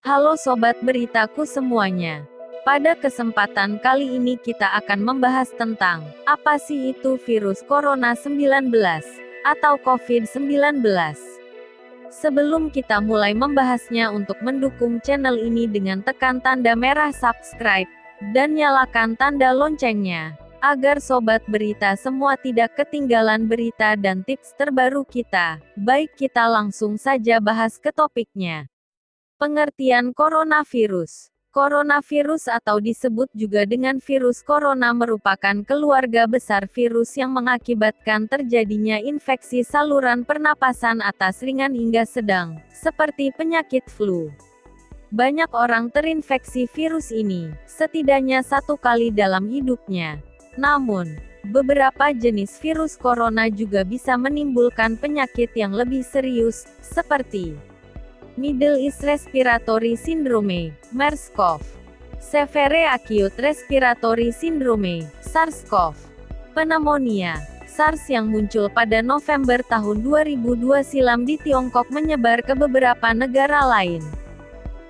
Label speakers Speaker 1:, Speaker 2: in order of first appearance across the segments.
Speaker 1: Halo sobat beritaku semuanya. Pada kesempatan kali ini kita akan membahas tentang apa sih itu virus corona 19 atau COVID-19. Sebelum kita mulai membahasnya, untuk mendukung channel ini dengan tekan tanda merah subscribe dan nyalakan tanda loncengnya agar sobat berita semua tidak ketinggalan berita dan tips terbaru kita. Baik, kita langsung saja bahas ke topiknya. Pengertian coronavirus. Coronavirus atau disebut juga dengan virus corona merupakan keluarga besar virus yang mengakibatkan terjadinya infeksi saluran pernapasan atas ringan hingga sedang, seperti penyakit flu. Banyak orang terinfeksi virus ini, setidaknya satu kali dalam hidupnya. Namun, beberapa jenis virus corona juga bisa menimbulkan penyakit yang lebih serius, seperti Middle East Respiratory Syndrome, MERS-CoV. Severe Acute Respiratory Syndrome, SARS-CoV. Pneumonia, SARS yang muncul pada November tahun 2002 silam di Tiongkok menyebar ke beberapa negara lain.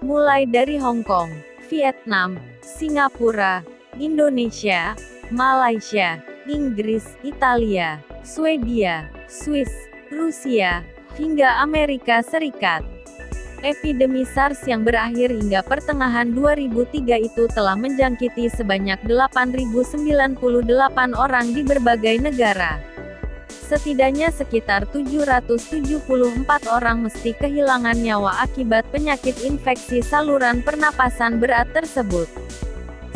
Speaker 1: Mulai dari Hong Kong, Vietnam, Singapura, Indonesia, Malaysia, Inggris, Italia, Swedia, Swiss, Rusia, hingga Amerika Serikat. Epidemi SARS yang berakhir hingga pertengahan 2003 itu telah menjangkiti sebanyak 8.098 orang di berbagai negara. Setidaknya sekitar 774 orang mesti kehilangan nyawa akibat penyakit infeksi saluran pernapasan berat tersebut.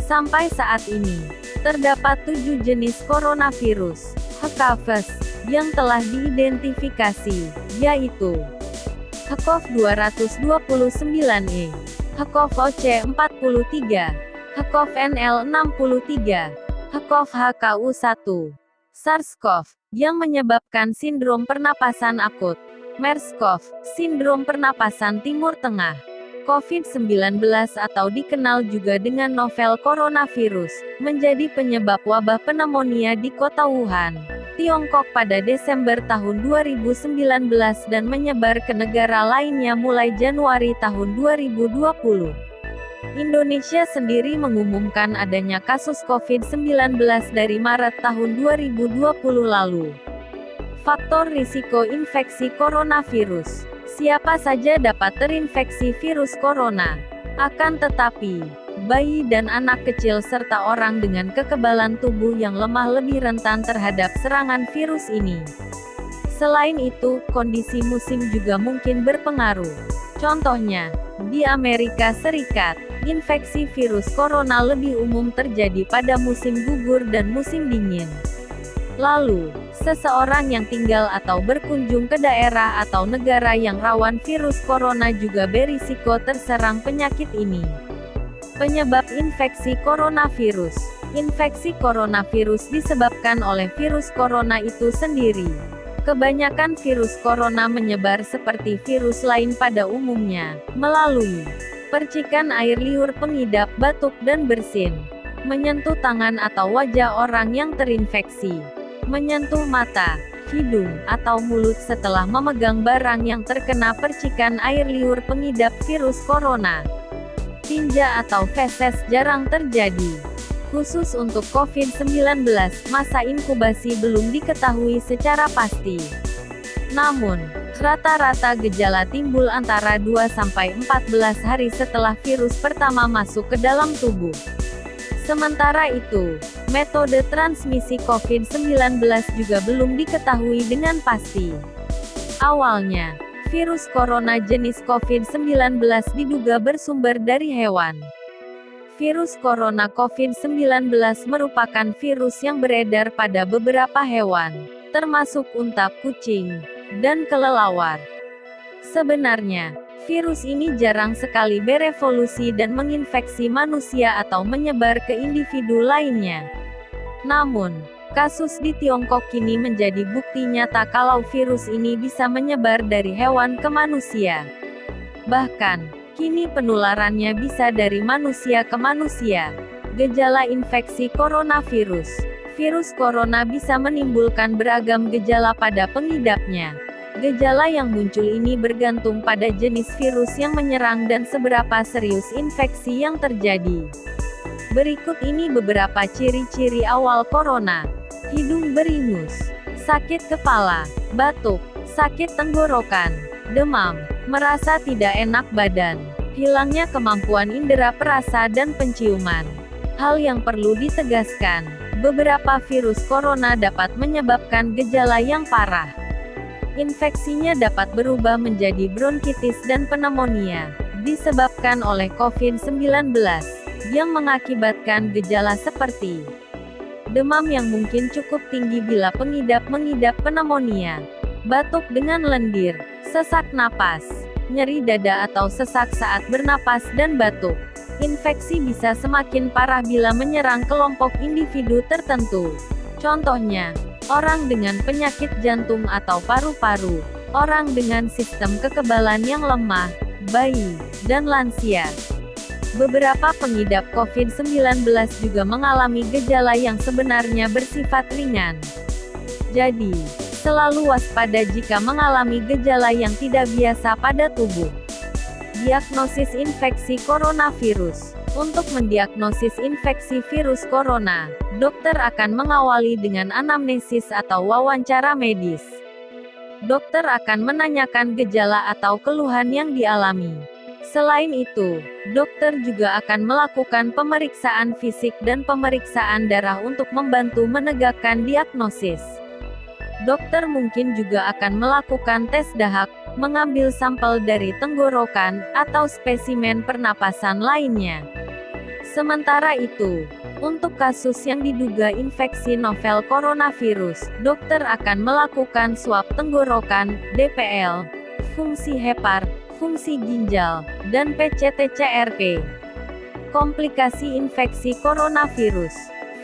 Speaker 1: Sampai saat ini, terdapat 7 jenis coronavirus (HCV) yang telah diidentifikasi, yaitu HCV229E, HCV-OC43, HCV-NL63, HCV-HKU1, SARS-CoV, yang menyebabkan sindrom pernapasan akut, MERS-CoV, sindrom pernapasan Timur Tengah, COVID-19 atau dikenal juga dengan novel coronavirus, menjadi penyebab wabah pneumonia di kota Wuhan, Tiongkok pada Desember tahun 2019 dan menyebar ke negara lainnya mulai Januari tahun 2020. Indonesia sendiri mengumumkan adanya kasus COVID-19 dari Maret tahun 2020 lalu. Faktor risiko infeksi coronavirus. Siapa saja dapat terinfeksi virus corona. Akan tetapi, bayi dan anak kecil serta orang dengan kekebalan tubuh yang lemah lebih rentan terhadap serangan virus ini. Selain itu, kondisi musim juga mungkin berpengaruh. Contohnya, di Amerika Serikat, infeksi virus corona lebih umum terjadi pada musim gugur dan musim dingin. Lalu, seseorang yang tinggal atau berkunjung ke daerah atau negara yang rawan virus corona juga berisiko terserang penyakit ini. Penyebab infeksi coronavirus. Infeksi coronavirus disebabkan oleh virus corona itu sendiri. Kebanyakan virus corona menyebar seperti virus lain pada umumnya, melalui percikan air liur pengidap, batuk dan bersin, menyentuh tangan atau wajah orang yang terinfeksi, menyentuh mata, hidung, atau mulut setelah memegang barang yang terkena percikan air liur pengidap virus corona. Tinja atau feses jarang terjadi. Khusus untuk COVID-19, masa inkubasi belum diketahui secara pasti. Namun, rata-rata gejala timbul antara 2-14 hari setelah virus pertama masuk ke dalam tubuh. Sementara itu, metode transmisi COVID-19 juga belum diketahui dengan pasti. Awalnya, virus corona jenis COVID-19 diduga bersumber dari hewan. Virus corona COVID-19 merupakan virus yang beredar pada beberapa hewan, termasuk unta, kucing, dan kelelawar. Sebenarnya, virus ini jarang sekali berevolusi dan menginfeksi manusia atau menyebar ke individu lainnya. Namun, kasus di Tiongkok kini menjadi bukti nyata kalau virus ini bisa menyebar dari hewan ke manusia. Bahkan, kini penularannya bisa dari manusia ke manusia. Gejala infeksi coronavirus. Virus corona bisa menimbulkan beragam gejala pada pengidapnya. Gejala yang muncul ini bergantung pada jenis virus yang menyerang dan seberapa serius infeksi yang terjadi. Berikut ini beberapa ciri-ciri awal corona. Hidung beringus, sakit kepala, batuk, sakit tenggorokan, demam, merasa tidak enak badan, hilangnya kemampuan indera perasa dan penciuman. Hal yang perlu ditegaskan, beberapa virus corona dapat menyebabkan gejala yang parah. Infeksinya dapat berubah menjadi bronkitis dan pneumonia, disebabkan oleh COVID-19, yang mengakibatkan gejala seperti demam yang mungkin cukup tinggi bila pengidap mengidap pneumonia, batuk dengan lendir, sesak napas, nyeri dada atau sesak saat bernapas dan batuk. Infeksi bisa semakin parah bila menyerang kelompok individu tertentu. Contohnya, orang dengan penyakit jantung atau paru-paru, orang dengan sistem kekebalan yang lemah, bayi, dan lansia. Beberapa pengidap COVID-19 juga mengalami gejala yang sebenarnya bersifat ringan. Jadi, selalu waspada jika mengalami gejala yang tidak biasa pada tubuh. Diagnosis infeksi coronavirus. Untuk mendiagnosis infeksi virus corona, dokter akan mengawali dengan anamnesis atau wawancara medis. Dokter akan menanyakan gejala atau keluhan yang dialami. Selain itu, dokter juga akan melakukan pemeriksaan fisik dan pemeriksaan darah untuk membantu menegakkan diagnosis. Dokter mungkin juga akan melakukan tes dahak, mengambil sampel dari tenggorokan, atau spesimen pernapasan lainnya. Sementara itu, untuk kasus yang diduga infeksi novel coronavirus, dokter akan melakukan swab tenggorokan, DPL, fungsi hepar, fungsi ginjal, dan PCT/CRP. Komplikasi infeksi coronavirus.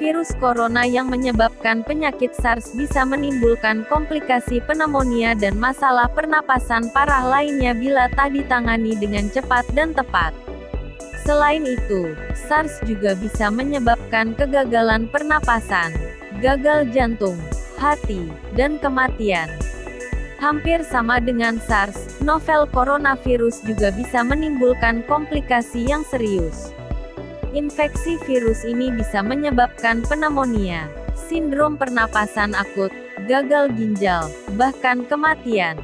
Speaker 1: Virus corona yang menyebabkan penyakit SARS bisa menimbulkan komplikasi pneumonia dan masalah pernapasan parah lainnya bila tak ditangani dengan cepat dan tepat. Selain itu, SARS juga bisa menyebabkan kegagalan pernapasan, gagal jantung, hati, dan kematian. Hampir sama dengan SARS, novel coronavirus juga bisa menimbulkan komplikasi yang serius. Infeksi virus ini bisa menyebabkan pneumonia, sindrom pernapasan akut, gagal ginjal, bahkan kematian.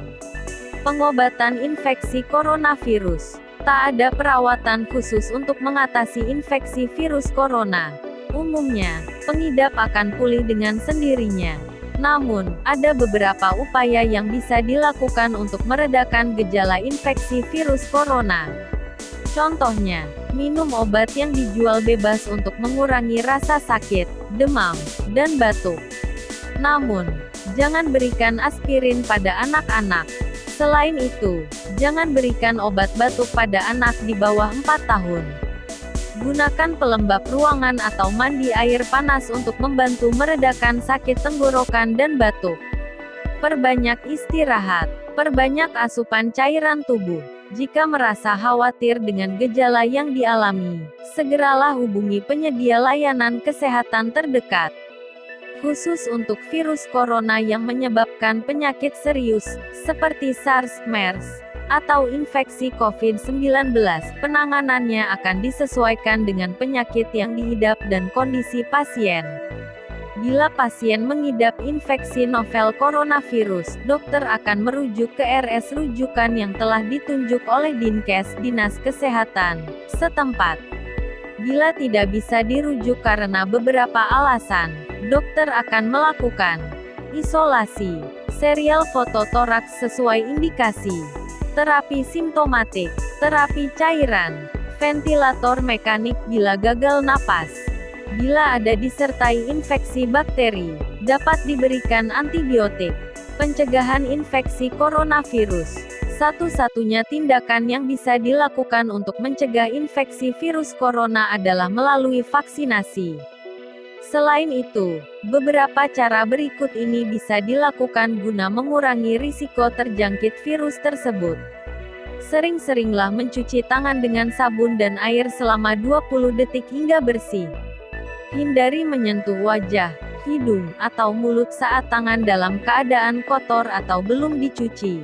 Speaker 1: Pengobatan infeksi coronavirus. Tak ada perawatan khusus untuk mengatasi infeksi virus corona. Umumnya, pengidap akan pulih dengan sendirinya. Namun, ada beberapa upaya yang bisa dilakukan untuk meredakan gejala infeksi virus corona. Contohnya, minum obat yang dijual bebas untuk mengurangi rasa sakit, demam, dan batuk. Namun, jangan berikan aspirin pada anak-anak. Selain itu, jangan berikan obat batuk pada anak di bawah 4 tahun. Gunakan pelembab ruangan atau mandi air panas untuk membantu meredakan sakit tenggorokan dan batuk. Perbanyak istirahat. Perbanyak asupan cairan tubuh. Jika merasa khawatir dengan gejala yang dialami, segeralah hubungi penyedia layanan kesehatan terdekat. Khusus untuk virus corona yang menyebabkan penyakit serius, seperti SARS, MERS, atau infeksi COVID-19, penanganannya akan disesuaikan dengan penyakit yang diidap dan kondisi pasien. Bila pasien mengidap infeksi novel coronavirus, dokter akan merujuk ke RS rujukan yang telah ditunjuk oleh Dinkes Dinas Kesehatan setempat. Bila tidak bisa dirujuk karena beberapa alasan, dokter akan melakukan isolasi, serial foto toraks sesuai indikasi, terapi simptomatik, terapi cairan, ventilator mekanik bila gagal napas. Bila ada disertai infeksi bakteri, dapat diberikan antibiotik. Pencegahan infeksi coronavirus. Satu-satunya tindakan yang bisa dilakukan untuk mencegah infeksi virus corona adalah melalui vaksinasi. Selain itu, beberapa cara berikut ini bisa dilakukan guna mengurangi risiko terjangkit virus tersebut. Sering-seringlah mencuci tangan dengan sabun dan air selama 20 detik hingga bersih. Hindari menyentuh wajah, hidung, atau mulut saat tangan dalam keadaan kotor atau belum dicuci.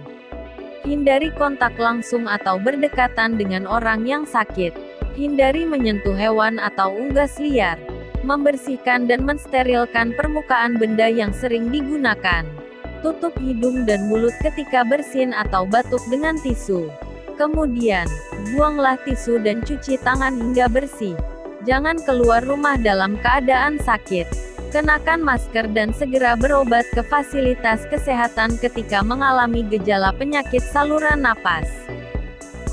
Speaker 1: Hindari kontak langsung atau berdekatan dengan orang yang sakit. Hindari menyentuh hewan atau unggas liar. Membersihkan dan mensterilkan permukaan benda yang sering digunakan. Tutup hidung dan mulut ketika bersin atau batuk dengan tisu. Kemudian, buanglah tisu dan cuci tangan hingga bersih. Jangan keluar rumah dalam keadaan sakit. Kenakan masker dan segera berobat ke fasilitas kesehatan ketika mengalami gejala penyakit saluran napas.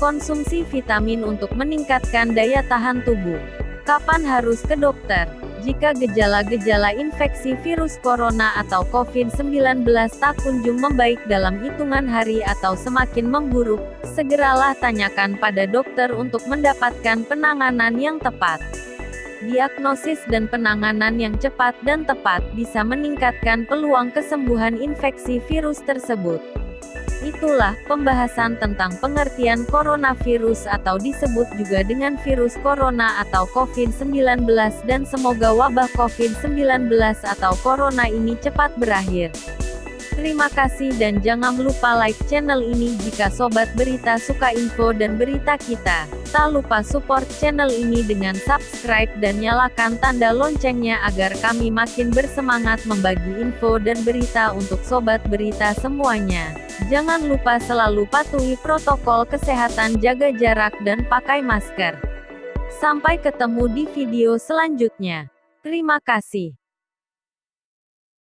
Speaker 1: Konsumsi vitamin untuk meningkatkan daya tahan tubuh. Kapan harus ke dokter? Jika gejala-gejala infeksi virus corona atau COVID-19 tak kunjung membaik dalam hitungan hari atau semakin memburuk, segeralah tanyakan pada dokter untuk mendapatkan penanganan yang tepat. Diagnosis dan penanganan yang cepat dan tepat bisa meningkatkan peluang kesembuhan infeksi virus tersebut. Itulah pembahasan tentang pengertian coronavirus atau disebut juga dengan virus corona atau COVID-19 dan semoga wabah COVID-19 atau corona ini cepat berakhir. Terima kasih dan jangan lupa like channel ini jika Sobat Berita suka info dan berita kita. Tak lupa support channel ini dengan subscribe dan nyalakan tanda loncengnya agar kami makin bersemangat membagi info dan berita untuk Sobat Berita semuanya. Jangan lupa selalu patuhi protokol kesehatan, jaga jarak dan pakai masker. Sampai ketemu di video selanjutnya. Terima kasih.